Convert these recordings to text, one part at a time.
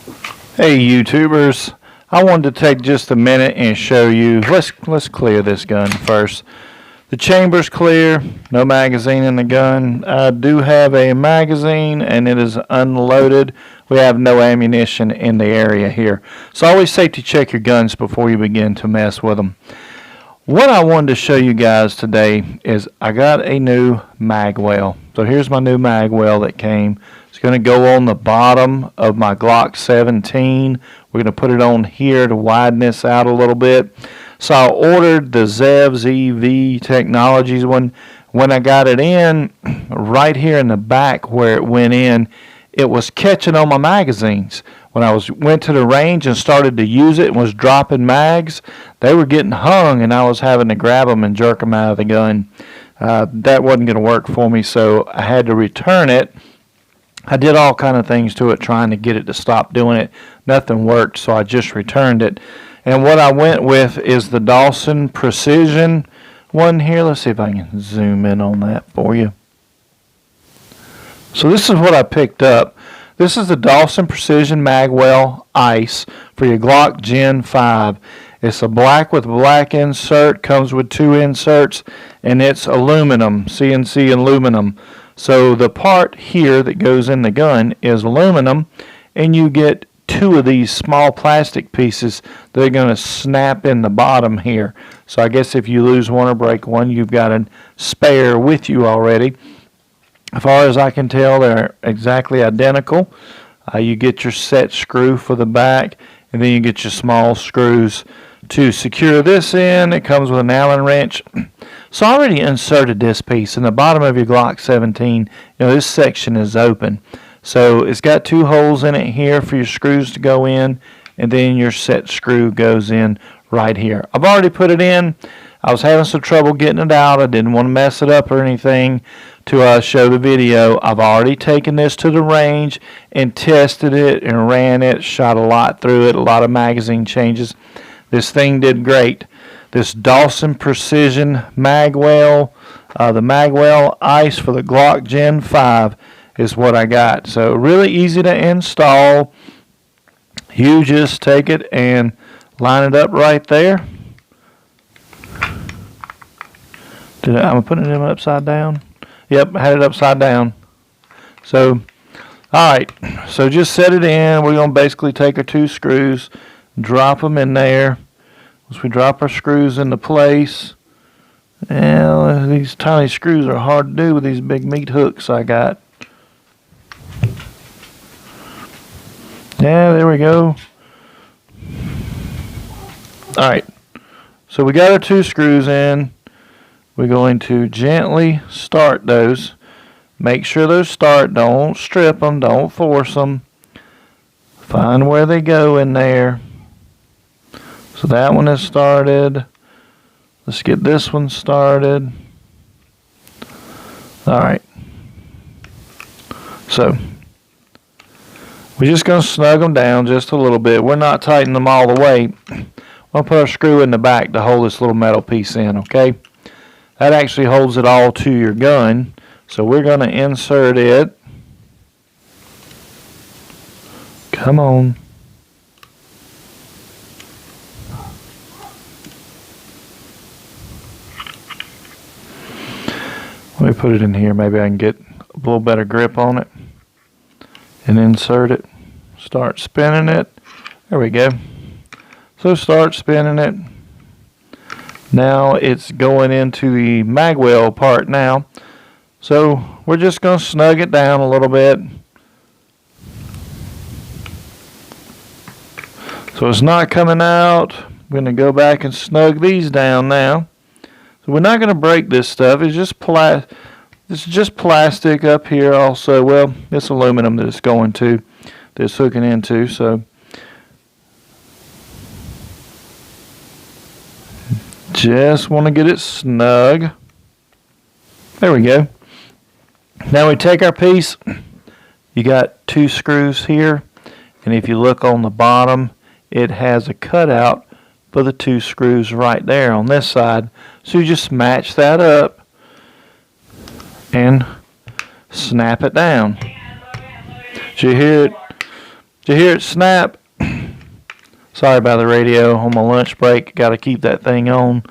Hey YouTubers, I wanted to take just a minute and show you, let's clear this gun first. The chamber's clear, no magazine in the gun. I do have a magazine and it is unloaded. We have no ammunition in the area here. So always safety check your guns before you begin to mess with them. What I wanted to show you guys today is I got a new Magwell. So here's my new Magwell that came. It's going to go on the bottom of my Glock 17. We're going to put it on here to widen this out a little bit. So I ordered the ZEV ZV Technologies one. When I got it in, right here in the back where it went in, it was catching on my magazines. When I went to the range and started to use it and was dropping mags, they were getting hung and I was having to grab them and jerk them out of the gun. That wasn't going to work for me, so I had to return it. I did all kind of things to it trying to get it to stop doing it. Nothing worked, so I just returned it. And what I went with is the Dawson Precision one here. Let's see if I can zoom in on that for you. So this is what I picked up. This is the Dawson Precision Magwell Ice for your Glock Gen 5. It's a black with black insert, comes with 2 inserts, and it's aluminum, CNC aluminum. So the part here that goes in the gun is aluminum, and you get 2 of these small plastic pieces that are going to snap in the bottom here. So I guess if you lose one or break one, you've got a spare with you already. As far as I can tell, they're exactly identical. You get your set screw for the back, and then you get your small screws to secure this in. It comes with an Allen wrench. So I already inserted this piece in the bottom of your Glock 17. This section is open. So it's got 2 holes in it here for your screws to go in, and then your set screw goes in right here. I've already put it in. I was having some trouble getting it out. I didn't want to mess it up or anything to show the video. I've already taken this to the range and tested it and ran it, shot a lot through it, a lot of magazine changes. This thing did great. This Dawson Precision Magwell, the Magwell Ice for the Glock Gen 5 is what I got. So really easy to install. You just take it and line it up right there. I'm putting it upside down. Yep, I had it upside down. So, alright, so just set it in. We're going to basically take our 2 screws, drop them in there. Once we drop our screws into place, and these tiny screws are hard to do with these big meat hooks I got. Yeah, there we go. Alright, so we got our 2 screws in. We're going to gently start those. Make sure those start. Don't strip them. Don't force them. Find where they go in there. So that one is started. Let's get this one started. Alright. So we're just going to snug them down just a little bit. We're not tightening them all the way. We'll put our screw in the back to hold this little metal piece in, okay? That actually holds it all to your gun. So we're going to insert it. Come on. Let me put it in here. Maybe I can get a little better grip on it. And insert it. Start spinning it. There we go. So start spinning it. Now it's going into the Magwell part now. So we're just going to snug it down a little bit. So it's not coming out. I'm going to go back and snug these down now. So we're not going to break this stuff. It's just plastic up here also. Well, it's aluminum that it's going to, that it's hooking into. So just want to get it snug. There we go. Now we take our piece. You got 2 screws here, and if you look on the bottom, it has a cutout for the 2 screws right there on this side. So you just match that up and snap it down. So you hear it Did you hear it snap? Sorry about the radio on my lunch break. Got to keep that thing on.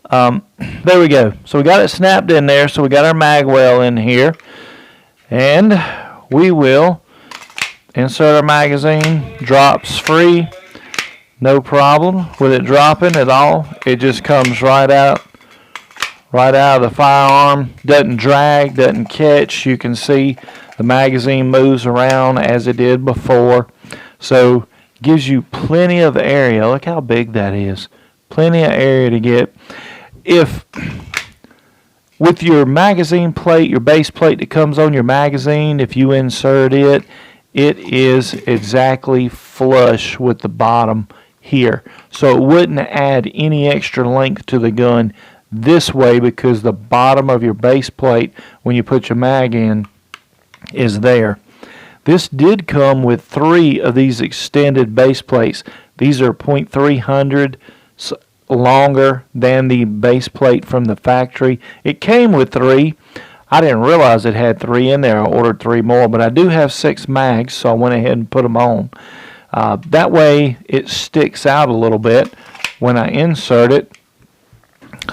There we go. So we got it snapped in there. So we got our Magwell in here. And we will insert our magazine. Drops free. No problem with it dropping at all. It just comes right out of the firearm. Doesn't drag, doesn't catch. You can see the magazine moves around as it did before. So gives you plenty of area. Look how big that is. Plenty of area to get. If with your magazine plate, your base plate that comes on your magazine, if you insert it, it is exactly flush with the bottom here. So it wouldn't add any extra length to the gun this way because the bottom of your base plate, when you put your mag in, is there. This did come with 3 of these extended base plates. These are .300 longer than the base plate from the factory. It came with 3. I didn't realize it had 3 in there. I ordered 3 more, but I do have 6 mags, so I went ahead and put them on. That way it sticks out a little bit when I insert it.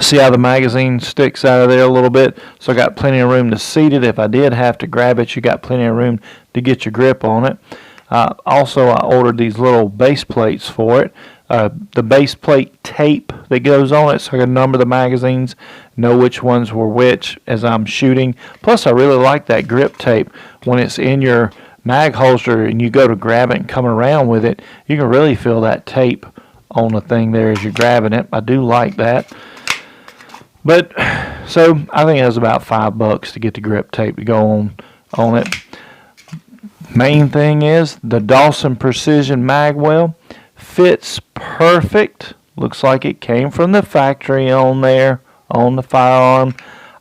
See how the magazine sticks out of there a little bit? So I got plenty of room to seat it. If I did have to grab it, you got plenty of room to get your grip on it. Also, I ordered these little base plates for it. The base plate tape that goes on it, so I can number the magazines, know which ones were which as I'm shooting. Plus, I really like that grip tape. When it's in your mag holster and you go to grab it and come around with it, you can really feel that tape on the thing there as you're grabbing it. I do like that. But, so, I think it was about $5 to get the grip tape to go on it. Main thing is, the Dawson Precision Magwell fits perfect. Looks like it came from the factory on there, on the firearm.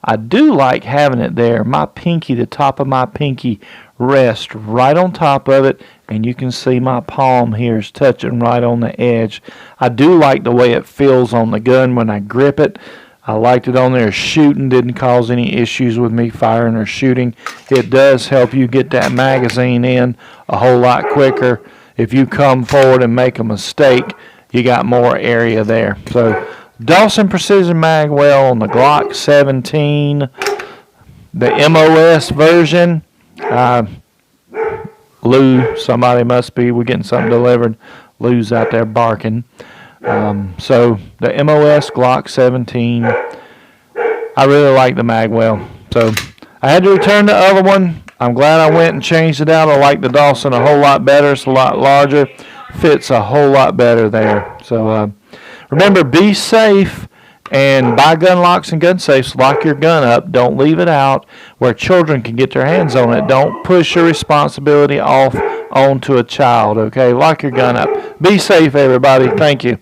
I do like having it there. My pinky, the top of my pinky, rests right on top of it, and you can see my palm here is touching right on the edge. I do like the way it feels on the gun when I grip it. I liked it on there shooting, didn't cause any issues with me firing or shooting. It does help you get that magazine in a whole lot quicker. If you come forward and make a mistake, you got more area there. So, Dawson Precision Magwell on the Glock 17, the MOS version. Lou, somebody must be, we're getting something delivered. Lou's out there barking. So the MOS Glock 17, I really like the Magwell. So I had to return the other one. I'm glad I went and changed it out. I like the Dawson a whole lot better. It's a lot larger. Fits a whole lot better there. So remember, be safe and buy gun locks and gun safes. Lock your gun up. Don't leave it out where children can get their hands on it. Don't push your responsibility off onto a child, okay? Lock your gun up. Be safe, everybody. Thank you.